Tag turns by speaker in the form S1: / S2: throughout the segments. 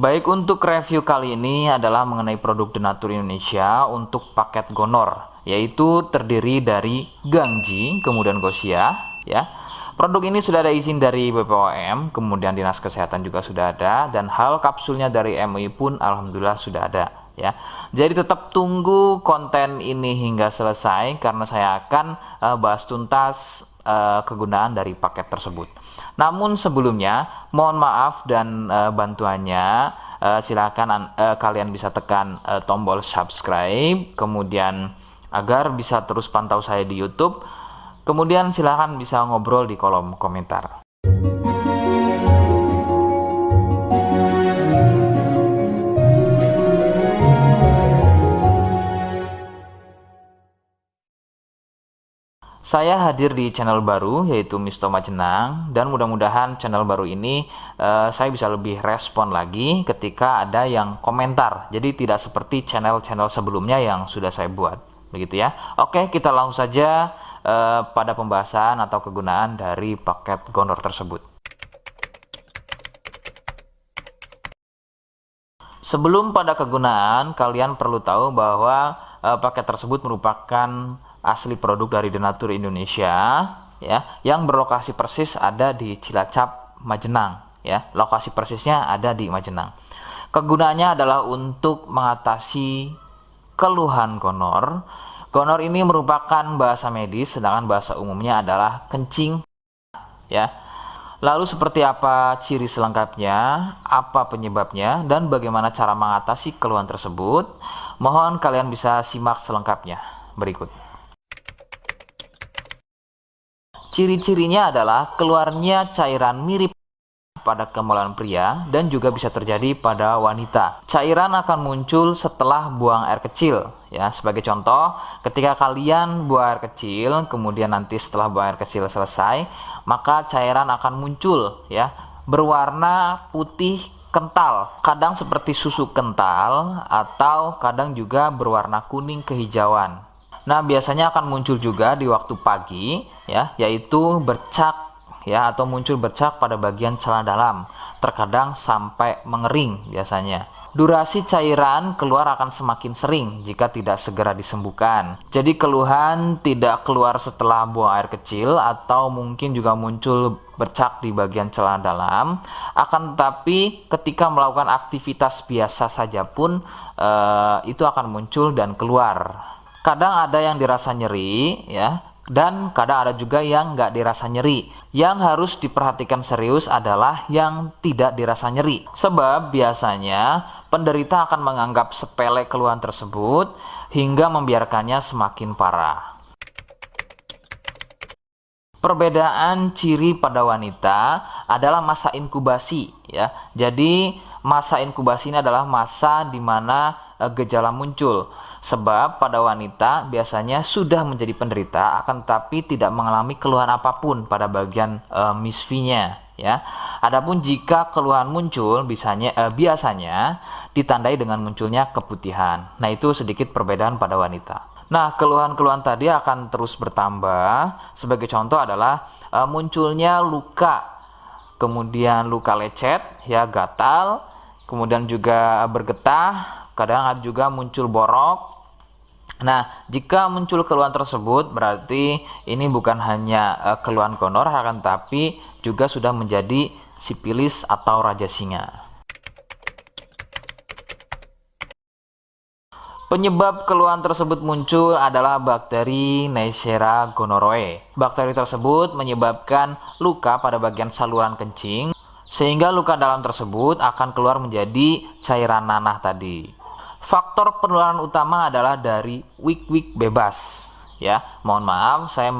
S1: Baik, untuk review kali ini adalah mengenai produk Denatur Indonesia untuk paket Gonor, yaitu terdiri dari Gangji, kemudian Gosia, ya. Produk ini sudah ada izin dari BPOM, kemudian Dinas Kesehatan juga sudah ada, dan hal kapsulnya dari MUI pun alhamdulillah sudah ada, ya. Jadi tetap tunggu konten ini hingga selesai karena saya akan bahas tuntas kegunaan dari paket tersebut. Namun sebelumnya mohon maaf dan bantuannya, silakan kalian bisa tekan tombol subscribe, kemudian agar bisa terus pantau saya di YouTube. Kemudian silakan bisa ngobrol di kolom komentar. Saya hadir di channel baru yaitu Misto Majenang, dan mudah-mudahan channel baru ini saya bisa lebih respon lagi ketika ada yang komentar. Jadi tidak seperti channel-channel sebelumnya yang sudah saya buat. Begitu ya. Oke, kita langsung saja pada pembahasan atau kegunaan dari paket Gonor tersebut. Sebelum pada kegunaan, kalian perlu tahu bahwa paket tersebut merupakan asli produk dari Denatur Indonesia, ya, yang berlokasi persis ada di Cilacap, Majenang, ya. Lokasi persisnya ada di Majenang. Kegunaannya adalah untuk mengatasi keluhan gonor. Gonor ini merupakan bahasa medis, sedangkan bahasa umumnya adalah kencing, ya. Lalu seperti apa ciri selengkapnya, apa penyebabnya, dan bagaimana cara mengatasi keluhan tersebut? Mohon kalian bisa simak selengkapnya berikut. Ciri-cirinya adalah keluarnya cairan mirip pada kemaluan pria dan juga bisa terjadi pada wanita. Cairan akan muncul setelah buang air kecil, ya. Sebagai contoh, ketika kalian buang air kecil, kemudian nanti setelah buang air kecil selesai, maka cairan akan muncul, ya, berwarna putih kental, kadang seperti susu kental atau kadang juga berwarna kuning kehijauan. Nah, biasanya akan muncul juga di waktu pagi, ya, yaitu bercak, ya, atau muncul bercak pada bagian celana dalam, terkadang sampai mengering biasanya. Durasi cairan keluar akan semakin sering jika tidak segera disembuhkan. Jadi keluhan tidak keluar setelah buang air kecil atau mungkin juga muncul bercak di bagian celana dalam, akan tetapi ketika melakukan aktivitas biasa saja pun itu akan muncul dan keluar. Kadang ada yang dirasa nyeri, ya, dan kadang ada juga yang nggak dirasa nyeri. Yang harus diperhatikan serius adalah yang tidak dirasa nyeri, sebab biasanya penderita akan menganggap sepele keluhan tersebut hingga membiarkannya semakin parah. Perbedaan ciri pada wanita adalah masa inkubasi, ya. Jadi masa inkubasi ini adalah masa di mana gejala muncul. Sebab pada wanita biasanya sudah menjadi penderita akan tetapi tidak mengalami keluhan apapun pada bagian misfinya, ya. Adapun jika keluhan muncul biasanya ditandai dengan munculnya keputihan. Nah, itu sedikit perbedaan pada wanita. Nah, keluhan-keluhan tadi akan terus bertambah. Sebagai contoh adalah munculnya luka, kemudian luka lecet, ya, gatal, kemudian juga bergetah, kadang ada juga muncul borok. Nah, jika muncul keluhan tersebut berarti ini bukan hanya keluhan gonor, akan tapi juga sudah menjadi sipilis atau raja singa. Penyebab keluhan tersebut muncul adalah bakteri Neisseria gonorrhoeae. Bakteri tersebut menyebabkan luka pada bagian saluran kencing, sehingga luka dalam tersebut akan keluar menjadi cairan nanah tadi. Faktor penularan utama adalah dari wik-wik bebas, ya. Mohon maaf, saya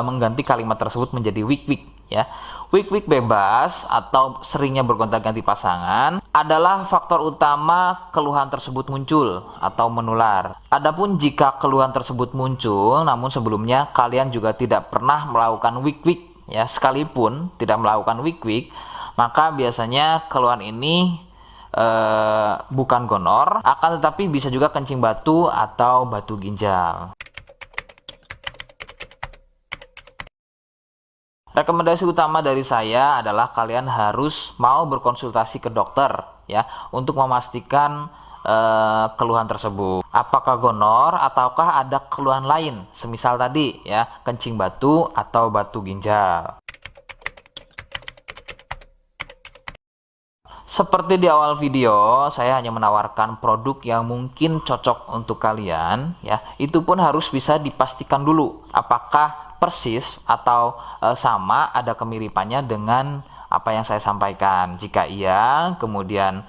S1: mengganti kalimat tersebut menjadi wik-wik, ya. Wik-wik bebas atau seringnya bergonta-ganti pasangan adalah faktor utama keluhan tersebut muncul atau menular. Adapun jika keluhan tersebut muncul namun sebelumnya kalian juga tidak pernah melakukan wik-wik, ya, sekalipun tidak melakukan wik-wik, maka biasanya keluhan ini bukan gonor, akan tetapi bisa juga kencing batu atau batu ginjal. Rekomendasi utama dari saya adalah kalian harus mau berkonsultasi ke dokter, ya untuk memastikan keluhan tersebut. Apakah gonor ataukah ada keluhan lain, semisal tadi ya kencing batu atau batu ginjal. Seperti di awal video, saya hanya menawarkan produk yang mungkin cocok untuk kalian ya. Itu pun harus bisa dipastikan dulu apakah persis atau sama, ada kemiripannya dengan apa yang saya sampaikan. Jika iya, kemudian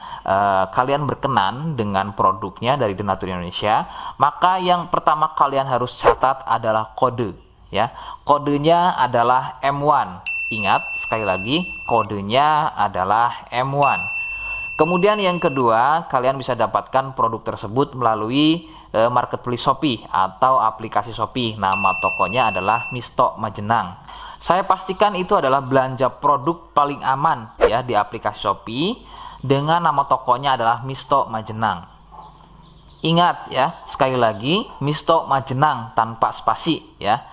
S1: kalian berkenan dengan produknya dari Donatur Indonesia, maka yang pertama kalian harus catat adalah kode ya. Kodenya adalah M1. Ingat sekali lagi, kodenya adalah M1. Kemudian yang kedua, kalian bisa dapatkan produk tersebut melalui marketplace Shopee atau aplikasi Shopee. Nama tokonya adalah Misto Majenang. Saya pastikan itu adalah belanja produk paling aman ya di aplikasi Shopee, dengan nama tokonya adalah Misto Majenang. Ingat ya, sekali lagi Misto Majenang tanpa spasi ya.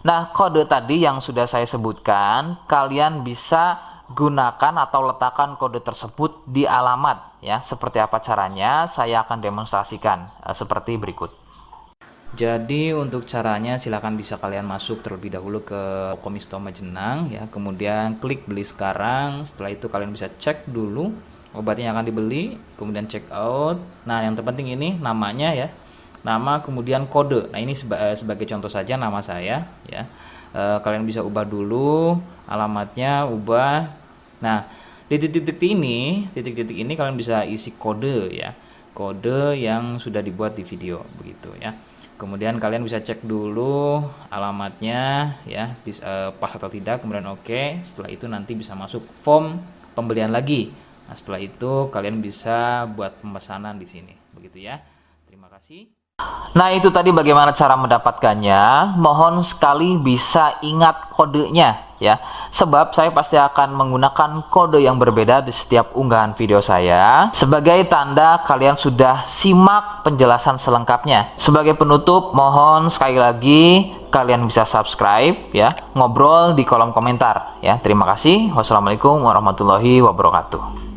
S1: Nah, kode tadi yang sudah saya sebutkan, kalian bisa gunakan atau letakkan kode tersebut di alamat ya. Seperti apa caranya? Saya akan demonstrasikan seperti berikut. Jadi untuk caranya silahkan bisa kalian masuk terlebih dahulu ke toko Misto Majenang ya, kemudian klik beli sekarang. Setelah itu kalian bisa cek dulu obatnya yang akan dibeli, kemudian check out. Nah, yang terpenting ini namanya ya, nama kemudian kode. Nah, ini sebagai contoh saja nama saya ya. Kalian bisa ubah dulu alamatnya, ubah. Nah, di titik-titik ini kalian bisa isi kode ya, kode yang sudah dibuat di video begitu ya. Kemudian kalian bisa cek dulu alamatnya ya, pas atau tidak, kemudian oke. Setelah itu nanti bisa masuk form pembelian lagi. Nah, setelah itu kalian bisa buat pemesanan di sini begitu ya. Terima kasih. Nah, itu tadi bagaimana cara mendapatkannya. Mohon sekali bisa ingat kodenya ya, sebab saya pasti akan menggunakan kode yang berbeda di setiap unggahan video saya, sebagai tanda kalian sudah simak penjelasan selengkapnya. Sebagai penutup, mohon sekali lagi kalian bisa subscribe ya, ngobrol di kolom komentar ya. Terima kasih. Wassalamualaikum warahmatullahi wabarakatuh.